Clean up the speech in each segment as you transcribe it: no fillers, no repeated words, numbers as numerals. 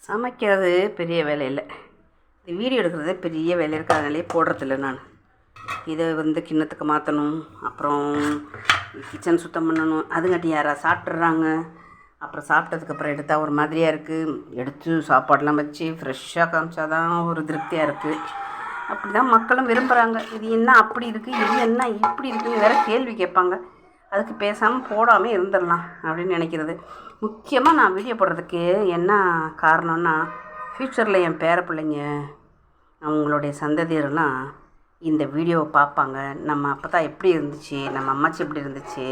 சமைக்கிறது பெரிய வேலை இல்லை. இது வீடியோ எடுக்கிறதே பெரிய வேலை இருக்குது. அதனாலே போடுறதில்ல நான். இதை கிண்ணத்துக்கு மாற்றணும், அப்புறம் கிச்சன் சுத்தம் பண்ணணும். அதுங்காட்டி யாராவது சாப்பிட்றாங்க. அப்புறம் சாப்பிட்டதுக்கப்புறம் எடுத்தால் ஒரு மாதிரியாக இருக்குது. எடுத்து சாப்பாடெலாம் வச்சு ஃப்ரெஷ்ஷாக காமிச்சா தான் ஒரு திருப்தியாக இருக்குது. அப்படி தான் மக்களும் விரும்புகிறாங்க. இது என்ன அப்படி இருக்குது, இது என்ன இப்படி இருக்குதுன்னு வேறு கேள்வி கேட்பாங்க. அதுக்கு பேசாமல் போடாமல் இருந்துடலாம் அப்படின்னு நினைக்கிறது. முக்கியமாக நான் வீடியோ போடுறதுக்கு என்ன காரணம்னா, ஃப்யூச்சரில் என் பேர பிள்ளைங்க அவங்களுடைய சந்ததியரெல்லாம் இந்த வீடியோவை பார்ப்பாங்க. நம்ம அப்போ தான் எப்படி இருந்துச்சு, நம்ம அம்மாச்சி எப்படி இருந்துச்சு,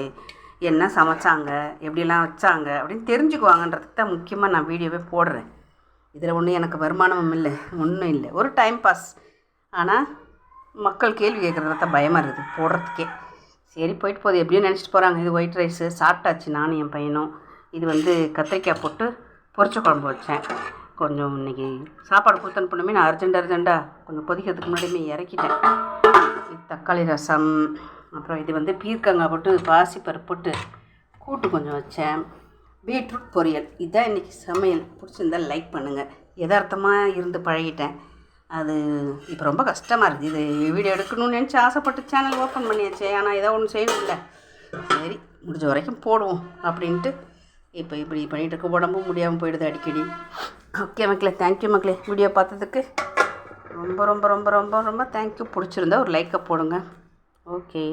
என்ன சமைச்சாங்க, எப்படிலாம் வச்சாங்க அப்படின்னு தெரிஞ்சுக்குவாங்கன்றதுக்கு தான் முக்கியமாக நான் வீடியோவே போடுறேன். இதில் ஒன்றும் எனக்கு வருமானமும் இல்லை, ஒன்றும் இல்லை, ஒரு டைம் பாஸ். ஆனால் மக்கள் கேள்வி கேட்குறத தான் பயமாக இருக்குது போடுறதுக்கே. சரி போயிட்டு போகுது, எப்படியும் நினச்சிட்டு போகிறாங்க. இது ஒயிட் ரைஸு சாப்பிட்டாச்சு நானும் என் பையனும். இது கத்திரிக்காய் போட்டு பொரிச்ச குழம்பு வச்சேன். கொஞ்சம் இன்றைக்கி சாப்பாடு கொடுத்து அனுப்பணுமே, நான் அர்ஜெண்ட்டாக கொஞ்சம் கொதிக்கிறதுக்கு முன்னாடியுமே இறக்கிட்டேன். இது தக்காளி ரசம், அப்புறம் இது பீர்க்கங்காய் போட்டு பாசிப்பருப்பு போட்டு கூட்டு கொஞ்சம் வச்சேன். பீட்ரூட் பொரியல். இதுதான் இன்றைக்கி சமையல். பிடிச்சிருந்தால் லைக் பண்ணுங்கள். யதார்த்தமாக இருந்து பழகிட்டேன். அது இப்போ ரொம்ப கஷ்டமாக இருக்குது. இது வீடியோ எடுக்கணும்னு நினச்சி ஆசைப்பட்டு சேனல் ஓப்பன் பண்ணியாச்சு. ஆனால் ஏதோ ஒன்று செய்யணும்ல, சரி முடிஞ்ச வரைக்கும் போடுவோம் அப்படின்ட்டு இப்போ இப்படி பண்ணிகிட்டு இருக்க. உடம்பும் முடியாமல் போயிடுது அடிக்கடி. ஓகே மக்களே, தேங்க்யூ மக்களே. வீடியோ பார்த்ததுக்கு ரொம்ப ரொம்ப ரொம்ப ரொம்ப ரொம்ப தேங்க்யூ. பிடிச்சிருந்தா ஒரு லைக்கை போடுங்க. ஓகே.